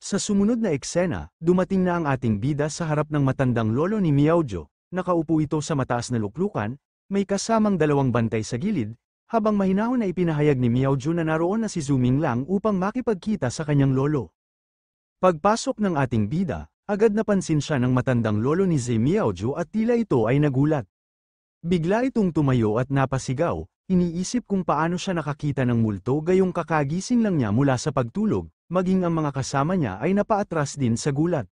Sa sumunod na eksena, dumating na ang ating bida sa harap ng matandang lolo ni Miaojo. Nakaupo ito sa mataas na luklukan, may kasamang dalawang bantay sa gilid, habang mahinahon na ipinahayag ni Miaojo na naroon na si Zuming Lang upang makipagkita sa kanyang lolo. Pagpasok ng ating bida, agad napansin siya ng matandang lolo ni Ze Miaojo at tila ito ay nagulat. Bigla itong tumayo at napasigaw, iniisip kung paano siya nakakita ng multo gayong kakagising lang niya mula sa pagtulog, maging ang mga kasama niya ay napaatras din sa gulat.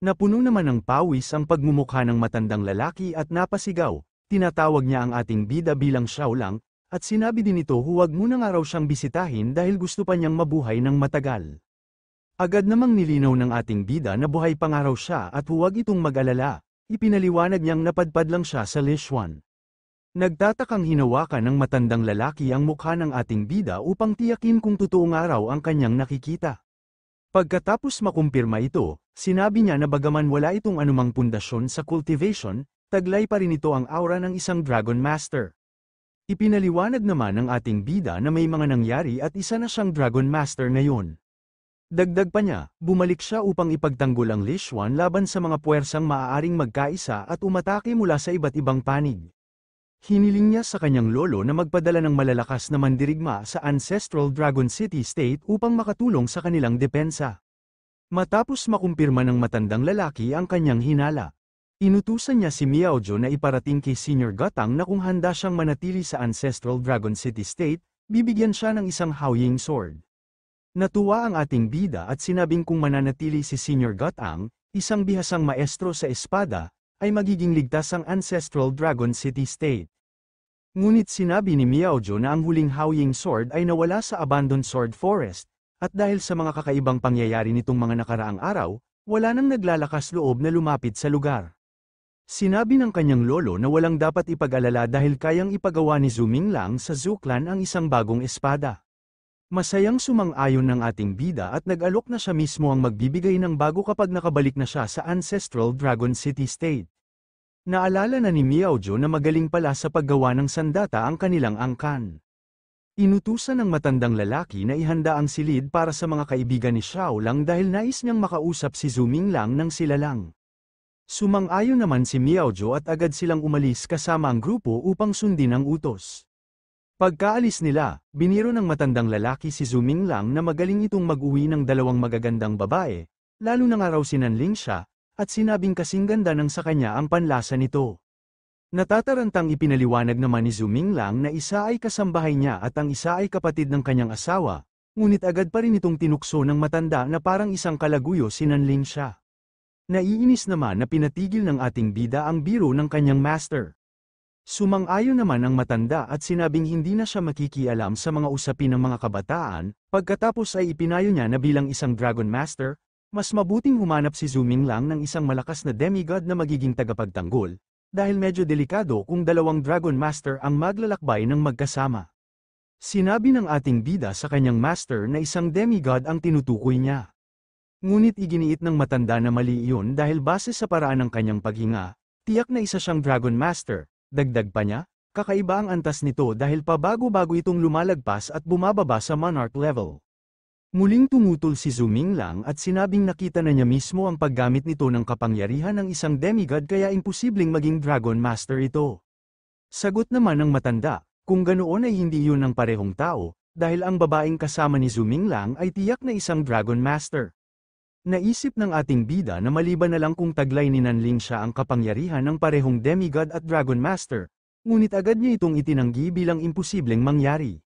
Napuno naman ng pawis ang pagmumukha ng matandang lalaki at napasigaw, tinatawag niya ang ating bida bilang Xiao Lang, at sinabi din ito huwag muna nga raw siyang bisitahin dahil gusto pa niyang mabuhay ng matagal. Agad namang nilinaw ng ating bida na buhay pa nga raw siya at huwag itong mag-alala. Ipinaliwanag niyang napadpad lang siya sa Lishuan. Nagtatakang hinawakan ng matandang lalaki ang mukha ng ating bida upang tiyakin kung totoo nga raw ang kanyang nakikita. Pagkatapos makumpirma ito, sinabi niya na bagaman wala itong anumang pundasyon sa cultivation, taglay pa rin ito ang aura ng isang Dragon Master. Ipinaliwanag naman ng ating bida na may mga nangyari at isa na siyang Dragon Master ngayon. Dagdag pa niya, bumalik siya upang ipagtanggol ang Lishuan laban sa mga puwersang maaaring magkaisa at umatake mula sa iba't ibang panig. Hiniling niya sa kanyang lolo na magpadala ng malalakas na mandirigma sa Ancestral Dragon City State upang makatulong sa kanilang depensa. Matapos makumpirma ng matandang lalaki ang kanyang hinala, inutusan niya si Miaojo na iparating kay Senior Gatang na kung handa siyang manatili sa Ancestral Dragon City State, bibigyan siya ng isang Haoying Sword. Natuwa ang ating bida at sinabing kung mananatili si Senior Gatang, isang bihasang maestro sa espada, ay magiging ligtas ang Ancestral Dragon City State. Ngunit sinabi ni Miaojo na ang huling Haoying Sword ay nawala sa Abandoned Sword Forest, at dahil sa mga kakaibang pangyayari nitong mga nakaraang araw, wala nang naglalakas loob na lumapit sa lugar. Sinabi ng kanyang lolo na walang dapat ipag-alala dahil kayang ipagawa ni Zuming Lang sa Zuklan ang isang bagong espada. Masayang sumang-ayon ng ating bida at nag-alok na siya mismo ang magbibigay ng bago kapag nakabalik na siya sa Ancestral Dragon City State. Naalala na ni Miaojo na magaling pala sa paggawa ng sandata ang kanilang angkan. Inutusan ng matandang lalaki na ihanda ang silid para sa mga kaibigan ni Xiao Lang dahil nais niyang makausap si Zuming Lang nang sila lang. Sumang-ayon naman si Miaojo at agad silang umalis kasama ang grupo upang sundin ang utos. Pagkaalis nila, biniro ng matandang lalaki si Zuming Lang na magaling itong mag-uwi ng dalawang magagandang babae, lalo na nga raw sinanling siya, at sinabing kasing ganda ng sa kanya ang panlasa nito. Natatarantang ipinaliwanag naman ni Zuming Lang na isa ay kasambahay niya at ang isa ay kapatid ng kanyang asawa, ngunit agad pa rin itong tinukso ng matanda na parang isang kalaguyo sinanling siya. Naiinis naman na pinatigil ng ating bida ang biro ng kanyang master. Sumang-ayon naman ang matanda at sinabing hindi na siya makikialam sa mga usapin ng mga kabataan, pagkatapos ay ipinayo niya na bilang isang Dragon Master, mas mabuting humanap si Zuming Lang ng isang malakas na demigod na magiging tagapagtanggol, dahil medyo delikado kung dalawang Dragon Master ang maglalakbay ng magkasama. Sinabi ng ating bida sa kanyang master na isang demigod ang tinutukoy niya. Ngunit iginiit ng matanda na mali iyon dahil base sa paraan ng kanyang paghinga, tiyak na isa siyang Dragon Master. Dagdag pa niya, kakaiba ang antas nito dahil pabago-bago itong lumalagpas at bumababa sa monarch level. Muling tumutol si Zuming Lang at sinabing nakita na niya mismo ang paggamit nito ng kapangyarihan ng isang demigod kaya imposibleng maging Dragon Master ito. Sagot naman ng matanda, kung ganoon ay hindi yun ang parehong tao, dahil ang babaeng kasama ni Zuming Lang ay tiyak na isang Dragon Master. Naisip ng ating bida na maliban na lang kung taglay ni Nanling siya ang kapangyarihan ng parehong demigod at Dragon Master, ngunit agad niya itong itinanggi bilang imposibleng mangyari.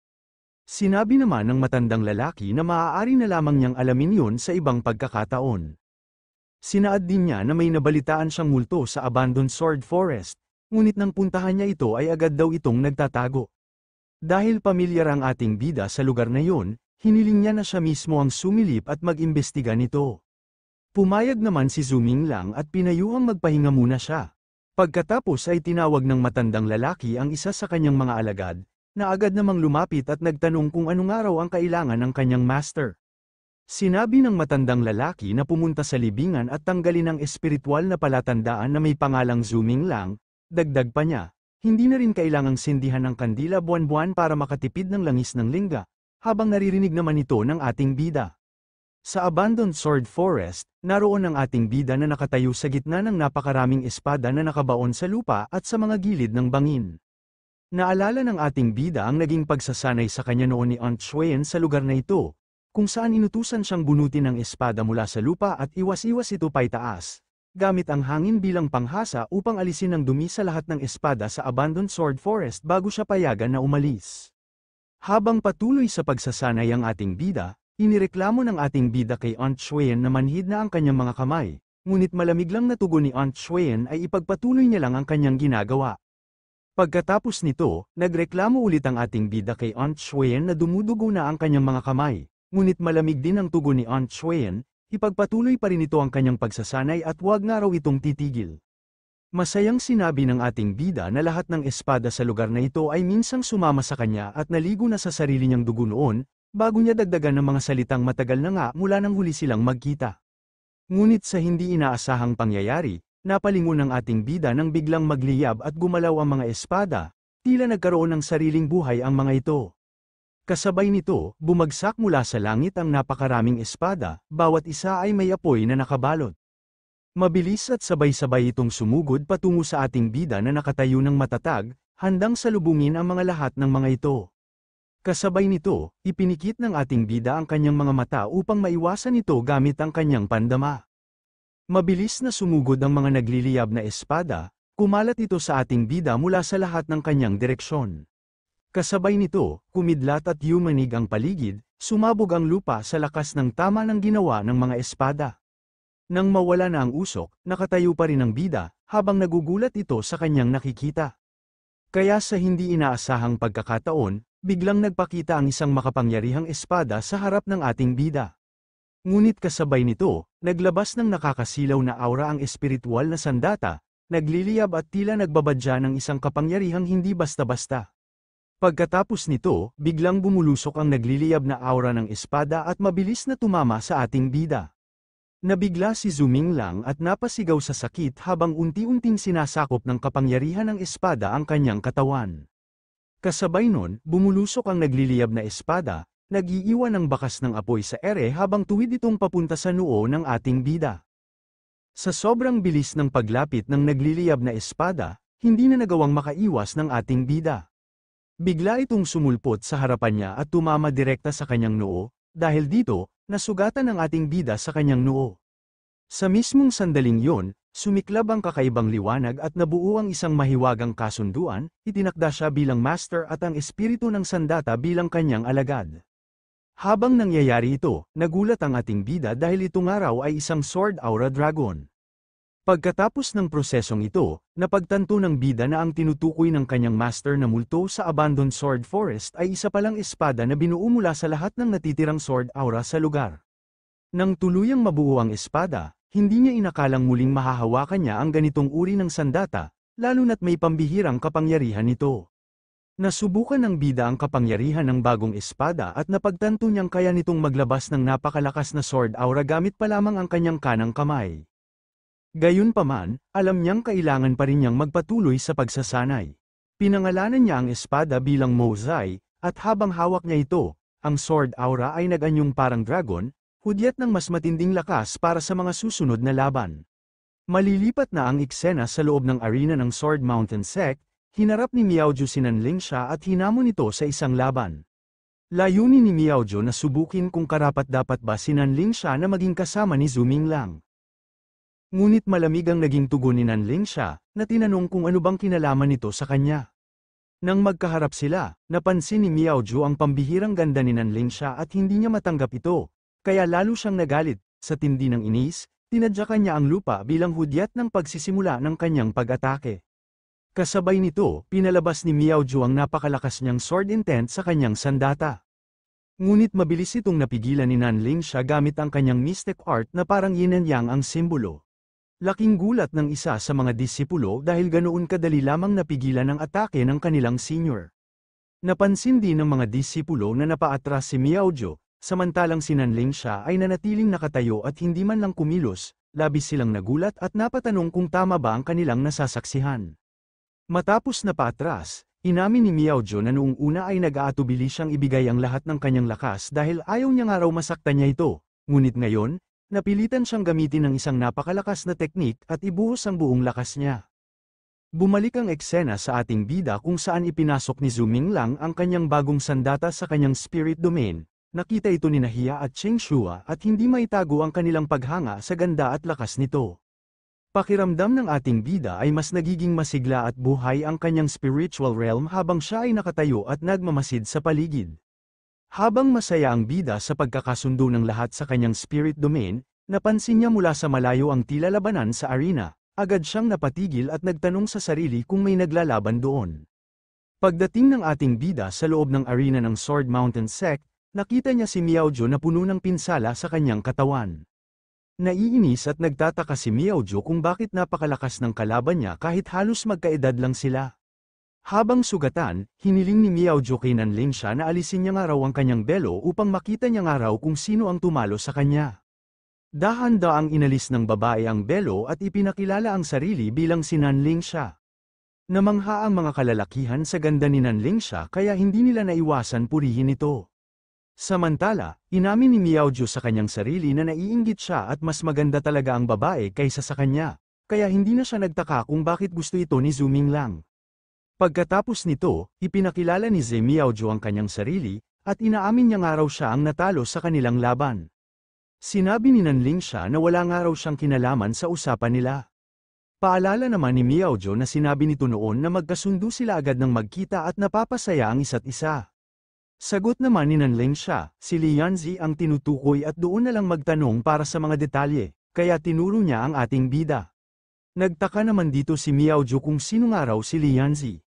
Sinabi naman ng matandang lalaki na maaari na lamang niyang alamin yun sa ibang pagkakataon. Sinaad din niya na may nabalitaan siyang multo sa Abandoned Sword Forest, ngunit nang puntahan niya ito ay agad daw itong nagtatago. Dahil pamilyar ang ating bida sa lugar na yun, hiniling niya na siya mismo ang sumilip at mag-imbestiga nito. Pumayag naman si Zuming Lang at pinayuhang magpahinga muna siya. Pagkatapos ay tinawag ng matandang lalaki ang isa sa kanyang mga alagad, na agad namang lumapit at nagtanong kung anong araw ang kailangan ng kanyang master. Sinabi ng matandang lalaki na pumunta sa libingan at tanggalin ang espiritual na palatandaan na may pangalang Zuming Lang, dagdag pa niya, hindi na rin kailangang sindihan ng kandila buwan-buwan para makatipid ng langis ng lingga, habang naririnig naman ito ng ating bida. Sa Abandoned Sword Forest, naroon ang ating bida na nakatayo sa gitna ng napakaraming espada na nakabaon sa lupa at sa mga gilid ng bangin. Naalala ng ating bida ang naging pagsasanay sa kanya noon ni Aunt Xuan sa lugar na ito, kung saan inutusan siyang bunutin ang espada mula sa lupa at iwas-iwas ito paitaas, gamit ang hangin bilang panghasa upang alisin ang dumi sa lahat ng espada sa Abandoned Sword Forest bago siya payagan na umalis. Habang patuloy sa pagsasanay ang ating bida, inireklamo ng ating bida kay Aunt Xuan na manhid na ang kanyang mga kamay, ngunit malamig lang na tugon ni Aunt Xuan ay ipagpatuloy niya lang ang kanyang ginagawa. Pagkatapos nito, nagreklamo ulit ang ating bida kay Aunt Xuan na dumudugo na ang kanyang mga kamay, ngunit malamig din ang tugon ni Aunt Xuan, ipagpatuloy pa rin ito ang kanyang pagsasanay at huwag nga raw itong titigil. Masayang sinabi ng ating bida na lahat ng espada sa lugar na ito ay minsang sumama sa kanya at naligo na sa sarili niyang dugo noon, bago niya dagdagan ng mga salitang matagal na nga mula nang huli silang magkita. Ngunit sa hindi inaasahang pangyayari, napalingon ng ating bida nang biglang magliyab at gumalaw ang mga espada, tila nagkaroon ng sariling buhay ang mga ito. Kasabay nito, bumagsak mula sa langit ang napakaraming espada, bawat isa ay may apoy na nakabalot. Mabilis at sabay-sabay itong sumugod patungo sa ating bida na nakatayo ng matatag, handang salubungin ang mga lahat ng mga ito. Kasabay nito, ipinikit ng ating bida ang kanyang mga mata upang maiwasan ito gamit ang kanyang pandama. Mabilis na sumugod ang mga nagliliyab na espada, kumalat ito sa ating bida mula sa lahat ng kanyang direksyon. Kasabay nito, kumidlat at yumanig ang paligid, sumabog ang lupa sa lakas ng tama ng ginawa ng mga espada. Nang mawala na ang usok, nakatayo pa rin ang bida, habang nagugulat ito sa kanyang nakikita. Kaya sa hindi inaasahang pagkakataon, biglang nagpakita ang isang makapangyarihang espada sa harap ng ating bida. Ngunit kasabay nito, naglabas ng nakakasilaw na aura ang espiritual na sandata, nagliliyab at tila nagbabadya ng isang kapangyarihang hindi basta-basta. Pagkatapos nito, biglang bumulusok ang nagliliyab na aura ng espada at mabilis na tumama sa ating bida. Nabigla si Zuming Lang at napasigaw sa sakit habang unti-unting sinasakop ng kapangyarihan ng espada ang kanyang katawan. Kasabay nun, bumulusok ang nagliliyab na espada, nag-iiwan ng bakas ng apoy sa ere habang tuwid itong papunta sa noo ng ating bida. Sa sobrang bilis ng paglapit ng nagliliyab na espada, hindi na nagawang makaiwas ng ating bida. Bigla itong sumulpot sa harapan niya at tumama direkta sa kanyang noo, dahil dito, nasugatan ng ating bida sa kanyang noo. Sa mismong sandaling yon, sumiklab ang kakaibang liwanag at nabuo ang isang mahiwagang kasunduan, itinakda siya bilang master at ang espiritu ng sandata bilang kanyang alagad. Habang nangyayari ito, nagulat ang ating bida dahil ito nga raw ay isang Sword Aura Dragon. Pagkatapos ng prosesong ito, napagtanto ng bida na ang tinutukoy ng kanyang master na multo sa Abandoned Sword Forest ay isa palang espada na binuo mula sa lahat ng natitirang Sword Aura sa lugar. Nang tuluyang mabuo ang espada, hindi niya inakalang muling mahahawakan niya ang ganitong uri ng sandata, lalo na't may pambihirang kapangyarihan nito. Nasubukan ng bida ang kapangyarihan ng bagong espada at napagtanto niyang kaya nitong maglabas ng napakalakas na Sword Aura gamit pa lamang ang kanyang kanang kamay. Gayunpaman, alam niyang kailangan pa rin niyang magpatuloy sa pagsasanay. Pinangalanan niya ang espada bilang Mozai, at habang hawak niya ito, ang Sword Aura ay nag-anyong parang dragon, hudyat ng mas matinding lakas para sa mga susunod na laban. Malilipat na ang eksena sa loob ng arena ng Sword Mountain Sect, hinarap ni Miaoju si Nanling siya at hinamon ito sa isang laban. Layunin ni Miaoju na subukin kung karapat-dapat ba si Nanling siya na maging kasama ni Zuming Lang. Ngunit malamig ang naging tugon ni Nanling siya, na tinanong kung ano bang kinalaman nito sa kanya. Nang magkaharap sila, napansin ni Miaoju ang pambihirang ganda ni Nanling siya at hindi niya matanggap ito, kaya lalo siyang nagalit. Sa tindi ng inis, tinadyakan niya ang lupa bilang hudyat ng pagsisimula ng kanyang pag-atake. Kasabay nito, pinalabas ni Miaoju ang napakalakas niyang sword intent sa kanyang sandata. Ngunit mabilis itong napigilan ni Nanling siya gamit ang kanyang mystic art na parang yin and yang ang simbolo. Laking gulat ng isa sa mga disipulo dahil ganoon kadali lamang napigilan ang atake ng kanilang senior. Napansin din ng mga disipulo na napaatras si Miaoju, samantalang si Nanling siya ay nanatiling nakatayo at hindi man lang kumilos, labis silang nagulat at napatanong kung tama ba ang kanilang nasasaksihan. Matapos na paatras, inamin ni Miaoju na noong una ay nag-aatubili siyang ibigay ang lahat ng kanyang lakas dahil ayaw niya nga raw masaktan niya ito, Ngunit ngayon, napilitan siyang gamitin ng isang napakalakas na teknik at ibuhos ang buong lakas niya. Bumalik ang eksena sa ating bida kung saan ipinasok ni Zhu Minglang ang kanyang bagong sandata sa kanyang spirit domain. Nakita ito ni Nahia at Cheng Shua at hindi maitago ang kanilang paghanga sa ganda at lakas nito. Pakiramdam ng ating bida ay mas nagiging masigla at buhay ang kanyang spiritual realm habang siya ay nakatayo at nagmamasid sa paligid. Habang masaya ang bida sa pagkakasundo ng lahat sa kanyang spirit domain, napansin niya mula sa malayo ang tila labanan sa arena. Agad siyang napatigil at nagtanong sa sarili kung may naglalaban doon. Pagdating ng ating bida sa loob ng arena ng Sword Mountain Sect, nakita niya si Miaojo na puno ng pinsala sa kanyang katawan. Naiinis at nagtataka si Miaojo kung bakit napakalakas ng kalaban niya kahit halos magkaedad lang sila. Habang sugatan, hiniling ni Miaojo kay Nanling siya na alisin niya nga raw ang kanyang belo upang makita niya nga raw kung sino ang tumalo sa kanya. Dahan-daang inalis ng babae ang belo at ipinakilala ang sarili bilang si Nanling siya. Namangha ang mga kalalakihan sa ganda ni Nanling siya kaya hindi nila naiwasan purihin ito. Samantala, inamin ni Miaojo sa kanyang sarili na naiinggit siya at mas maganda talaga ang babae kaysa sa kanya, kaya hindi na siya nagtaka kung bakit gusto ito ni Zhu Minglang. Pagkatapos nito, ipinakilala ni Ze Miaojo ang kanyang sarili, at inaamin niya nga raw siya ang natalo sa kanilang laban. Sinabi ni Nanling siya na wala nga raw siyang kinalaman sa usapan nila. Paalala naman ni Miaojo na sinabi nito noon na magkasundo sila agad ng magkita at napapasaya ang isa't isa. Sagot naman ni Nanling siya, si Lianzi ang tinutukoy at doon na lang magtanong para sa mga detalye, kaya tinuro niya ang ating bida. Nagtaka naman dito si Miaojo kung sino nga raw si Lianzi.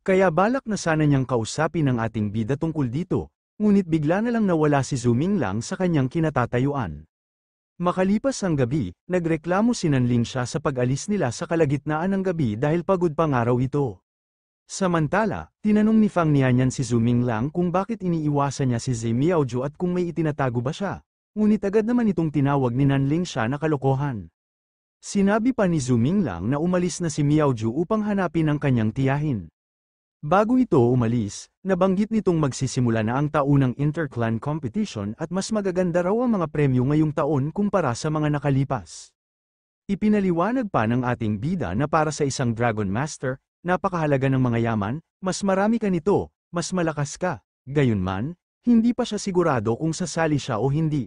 Kaya balak na sana niyang kausapin ang ating bida tungkol dito, ngunit bigla na lang nawala si Zhu Minglang sa kanyang kinatatayuan. Makalipas ang gabi, nagreklamo si Nanling siya sa pag-alis nila sa kalagitnaan ng gabi dahil pagod pang araw ito. Samantala, tinanong ni Fang Nianyan si Zhu Minglang kung bakit iniiwasan niya si Ze Miaojo at kung may itinatago ba siya. Ngunit agad naman itong tinawag ni Nanling siya na kalokohan. Sinabi pa ni Zhu Minglang na umalis na si Miaojo upang hanapin ang kanyang tiyahin. Bago ito umalis, nabanggit nitong magsisimula na ang taunang interclan competition at mas magaganda raw ang mga premyo ngayong taon kumpara sa mga nakalipas. Ipinaliwanag pa ng ating bida na para sa isang Dragon Master, napakahalaga ng mga yaman, mas marami ka nito, mas malakas ka. Gayunman, hindi pa siya sigurado kung sasali siya o hindi.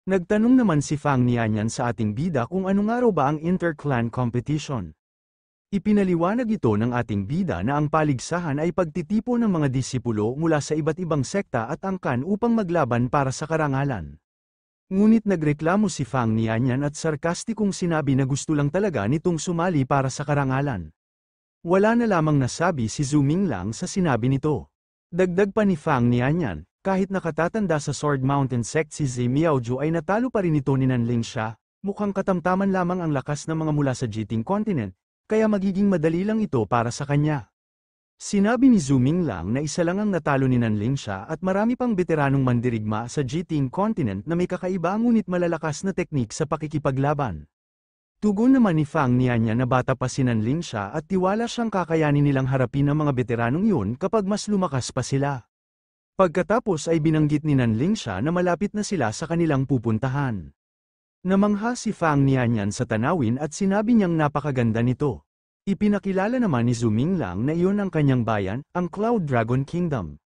Nagtanong naman si Fang Nianyan sa ating bida kung ano nga raw ba ang interclan competition. Ipinaliwanag ito ng ating bida na ang paligsahan ay pagtitipo ng mga disipulo mula sa iba't ibang sekta at angkan upang maglaban para sa karangalan. Ngunit nagreklamo si Fang Nianyan at sarkastikong sinabi na gusto lang talaga nitong sumali para sa karangalan. Wala na lamang nasabi si Zhu Minglang sa sinabi nito. Dagdag pa ni Fang Nianyan, kahit nakatatanda sa Sword Mountain Sect si Ze Miaojo ay natalo pa rin ito ni Nanling siya, mukhang katamtaman lamang ang lakas ng mga mula sa Jiting Continent, kaya magiging madali lang ito para sa kanya. Sinabi ni Zhu Minglang na isa lang ang natalo ni Nanling siya at marami pang veteranong mandirigma sa Jiting Continent na may kakaiba ngunit malalakas na teknik sa pakikipaglaban. Tugon naman ni Fang Nianyan na bata pa si Nanling siya at tiwala siyang kakayanin nilang harapin ang mga veteranong yun kapag mas lumakas pa sila. Pagkatapos ay binanggit ni Nanling siya na malapit na sila sa kanilang pupuntahan. Namangha si Fang Nianyan sa tanawin at sinabi niyang napakaganda nito. Ipinakilala naman ni Zhu Minglang na iyon ang kanyang bayan, ang Cloud Dragon Kingdom.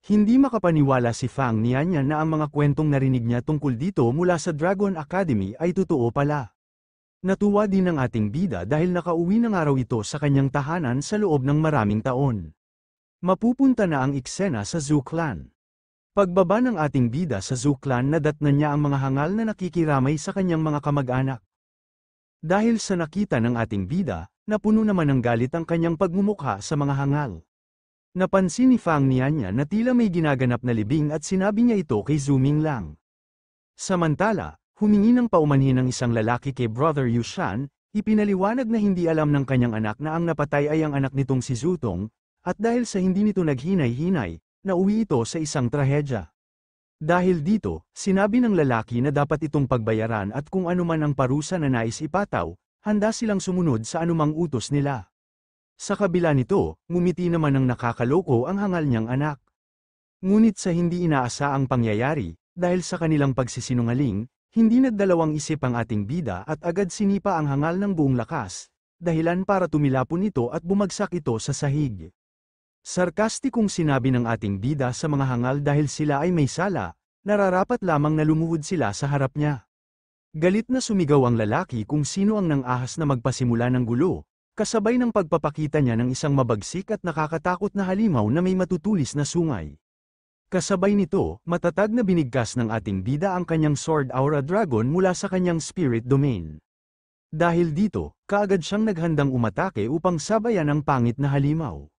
Hindi makapaniwala si Fang Nianyan na ang mga kwentong narinig niya tungkol dito mula sa Dragon Academy ay totoo pala. Natuwa din ang ating bida dahil nakauwi na nga raw ito sa kanyang tahanan sa loob ng maraming taon. Mapupunta na ang eksena sa Zhu Clan. Pagbaba ng ating bida sa Zhu Clan nadatnan niya ang mga hangal na nakikiramay sa kanyang mga kamag-anak. Dahil sa nakita ng ating bida, napuno naman ng galit ang kanyang pagmumukha sa mga hangal. Napansin ni Fang Nianyan na tila may ginaganap na libing at sinabi niya ito kay Zhu Minglang. Samantala, humingi ng paumanhin ng isang lalaki kay Brother Yushan, ipinaliwanag na hindi alam ng kanyang anak na ang napatay ay ang anak nitong si Zutong, at dahil sa hindi nito naghinay-hinay, nauwi ito sa isang trahedya. Dahil dito, sinabi ng lalaki na dapat itong pagbayaran at kung anuman ang parusa na nais ipataw, handa silang sumunod sa anumang utos nila. Sa kabila nito, ngumiti naman ng nakakaloko ang hangal niyang anak. Ngunit sa hindi inaasaang pangyayari, dahil sa kanilang pagsisinungaling, hindi nagdalawang isip ang ating bida at agad sinipa ang hangal ng buong lakas, dahilan para tumilapon ito at bumagsak ito sa sahig. Sarkastikong sinabi ng ating bida sa mga hangal dahil sila ay may sala, nararapat lamang na lumuhod sila sa harap niya. Galit na sumigaw ang lalaki kung sino ang nang-ahas na magpasimula ng gulo, kasabay ng pagpapakita niya ng isang mabagsik at nakakatakot na halimaw na may matutulis na sungay. Kasabay nito, matatag na binigkas ng ating bida ang kanyang Sword Aura Dragon mula sa kanyang Spirit Domain. Dahil dito, kaagad siyang naghandang umatake upang sabayan ang pangit na halimaw.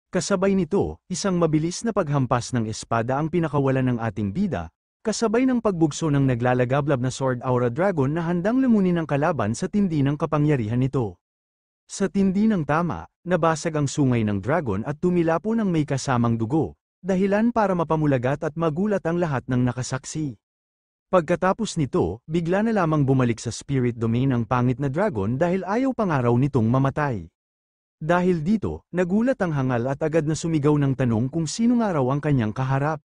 Kasabay nito, isang mabilis na paghampas ng espada ang pinakawalan ng ating bida, kasabay ng pagbugso ng naglalagablab na Sword Aura Dragon na handang lamunin ang kalaban sa tindi ng kapangyarihan nito. Sa tindi ng tama, nabasag ang sungay ng dragon at tumilapo ng may kasamang dugo, dahilan para mapamulagat at magulat ang lahat ng nakasaksi. Pagkatapos nito, bigla na lamang bumalik sa Spirit Domain ang pangit na dragon dahil ayaw pangaraw nitong mamatay. Dahil dito, nagulat ang hangal at agad na sumigaw ng tanong kung sino nga raw ang kanyang kaharap.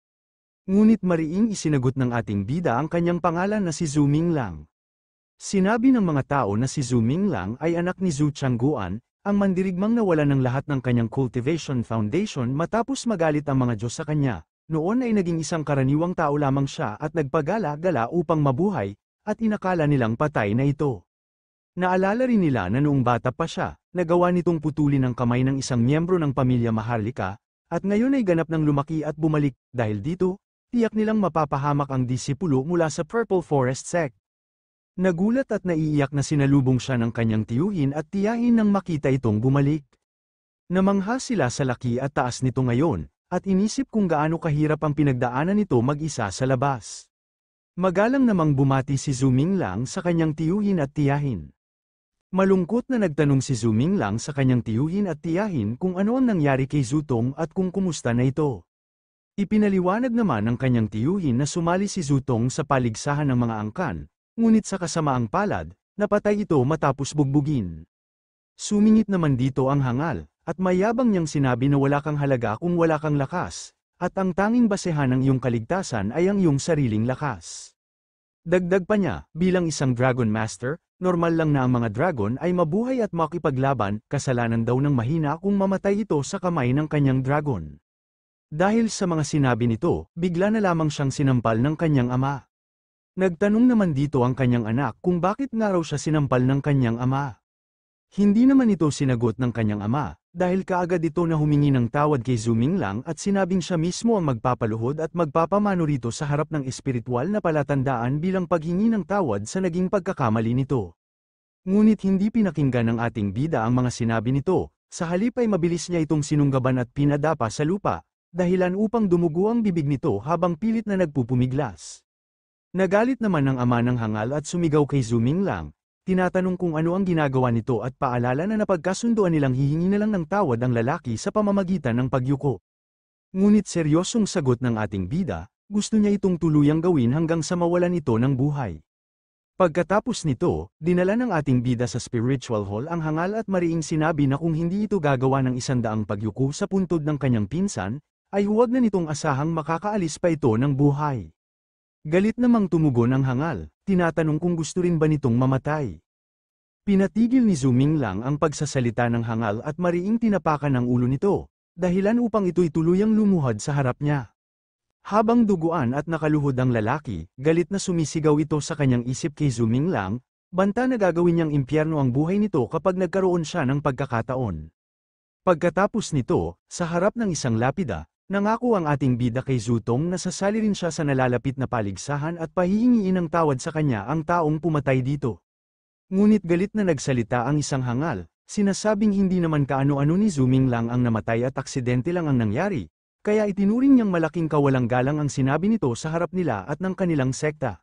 Ngunit mariing isinagot ng ating bida ang kanyang pangalan na si Zhu Minglang. Sinabi ng mga tao na si Zhu Minglang ay anak ni Zhu Changguan, ang mandirigmang nawalan ng lahat ng kanyang cultivation foundation matapos magalit ang mga Diyos sa kanya. Noon ay naging isang karaniwang tao lamang siya at nagpagala-gala upang mabuhay, at inakala nilang patay na ito. Naalala rin nila na noong bata pa siya, nagawa nitong putulin ang kamay ng isang miyembro ng pamilya Maharlika, at ngayon ay ganap ng lumaki at bumalik, dahil dito, tiyak nilang mapapahamak ang disipulo mula sa Purple Forest Sect. Nagulat at naiiyak na sinalubong siya ng kanyang tiyuhin at tiyahin nang makita itong bumalik. Namangha sila sa laki at taas nito ngayon, at inisip kung gaano kahirap ang pinagdaanan nito mag-isa sa labas. Magalang namang bumati si Zhu Minglang sa kanyang tiyuhin at tiyahin. Malungkot na nagtanong si Zhu Minglang sa kanyang tiyuhin at tiyahin kung ano ang nangyari kay Zhu Tong at kung kumusta na ito. Ipinaliwanag naman ng kanyang tiyuhin na sumali si Zhu Tong sa paligsahan ng mga angkan, ngunit sa kasamaang palad, napatay ito matapos bugbugin. Sumingit naman dito ang hangal, at mayabang niyang sinabi na wala kang halaga kung wala kang lakas, at ang tanging basehan ng iyong kaligtasan ay ang iyong sariling lakas. Dagdag pa niya, bilang isang Dragon Master, normal lang na ang mga dragon ay mabuhay at makipaglaban, kasalanan daw ng mahina kung mamatay ito sa kamay ng kanyang dragon. Dahil sa mga sinabi nito, bigla na lamang siyang sinampal ng kanyang ama. Nagtanong naman dito ang kanyang anak kung bakit nga raw siya sinampal ng kanyang ama. Hindi naman ito sinagot ng kanyang ama, dahil kaagad ito na humingi ng tawad kay Zhu Minglang at sinabing siya mismo ang magpapaluhod at magpapamano rito sa harap ng espiritual na palatandaan bilang paghingi ng tawad sa naging pagkakamali nito. Ngunit hindi pinakinggan ng ating bida ang mga sinabi nito, sa halip ay mabilis niya itong sinunggaban at pinadapa sa lupa, dahilan upang dumugo ang bibig nito habang pilit na nagpupumiglas. Nagalit naman ang ama ng hangal at sumigaw kay Zhu Minglang, tinatanong kung ano ang ginagawa nito at paalala na napagkasunduan nilang hihingi na lang ng tawad ang lalaki sa pamamagitan ng pagyuko. Ngunit seryosong sagot ng ating bida, gusto niya itong tuluyang gawin hanggang sa mawalan ito ng buhay. Pagkatapos nito, dinala ng ating bida sa spiritual hall ang hangal at mariing sinabi na kung hindi ito gagawa ng 100 pagyuko sa puntod ng kanyang pinsan, ay huwag na nitong asahang makakaalis pa ito ng buhay. Galit namang tumugon ang hangal, tinatanong kung gusto rin ba nitong mamatay. Pinatigil ni Zhu Minglang ang pagsasalita ng hangal at mariing tinapakan ang ulo nito, dahilan upang ito'y tuluyang lumuhad sa harap niya. Habang duguan at nakaluhod ang lalaki, galit na sumisigaw ito sa kanyang isip kay Zhu Minglang, banta na gagawin niyang impyerno ang buhay nito kapag nagkaroon siya ng pagkakataon. Pagkatapos nito, sa harap ng isang lapida, nangako ang ating bida kay Zhu Tong na sasali rin siya sa nalalapit na paligsahan at pahihingiin ng tawad sa kanya ang taong pumatay dito. Ngunit galit na nagsalita ang isang hangal, sinasabing hindi naman kaano-ano ni Zhu Minglang ang namatay at aksidente lang ang nangyari, kaya itinuring niyang malaking kawalang galang ang sinabi nito sa harap nila at ng kanilang sekta.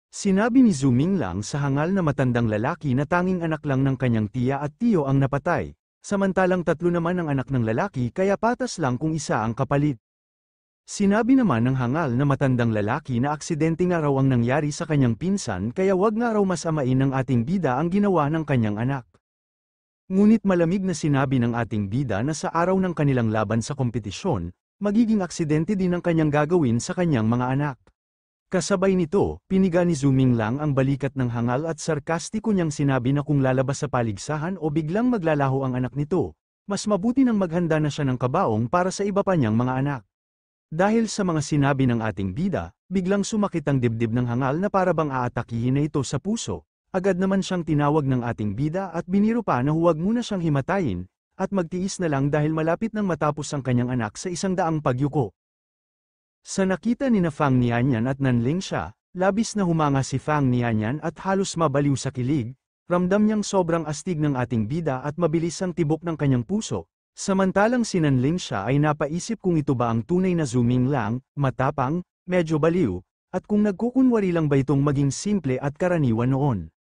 Sinabi ni Zhu Minglang sa hangal na matandang lalaki na tanging anak lang ng kanyang tiya at tiyo ang napatay, samantalang 3 naman ang anak ng lalaki kaya patas lang kung isa ang kapalit. Sinabi naman ng hangal na matandang lalaki na aksidente nga raw ang nangyari sa kanyang pinsan kaya wag nga raw masamain ng ating bida ang ginawa ng kanyang anak. Ngunit malamig na sinabi ng ating bida na sa araw ng kanilang laban sa kompetisyon, magiging aksidente din ang kanyang gagawin sa kanyang mga anak. Kasabay nito, piniga ni Zuming Lang ang balikat ng hangal at sarkastiko niyang sinabi na kung lalabas sa paligsahan o biglang maglalaho ang anak nito, mas mabuti nang maghanda na siya ng kabaong para sa iba pa niyang mga anak. Dahil sa mga sinabi ng ating bida, biglang sumakit ang dibdib ng hangal na para bang aatakihin na ito sa puso. Agad naman siyang tinawag ng ating bida at biniro pa na huwag muna siyang himatayin, at magtiis na lang dahil malapit nang matapos ang kanyang anak sa 100 pagyuko. Sa nakita ni na Fang Nianyan at Nanling siya, labis na humanga si Fang Nianyan at halos mabaliw sa kilig, ramdam niyang sobrang astig ng ating bida at mabilis ang tibok ng kanyang puso, samantalang si Nanling siya ay napaisip kung ito ba ang tunay na Zuming Lang, matapang, medyo baliw, at kung nagkukunwari lang ba itong maging simple at karaniwan noon.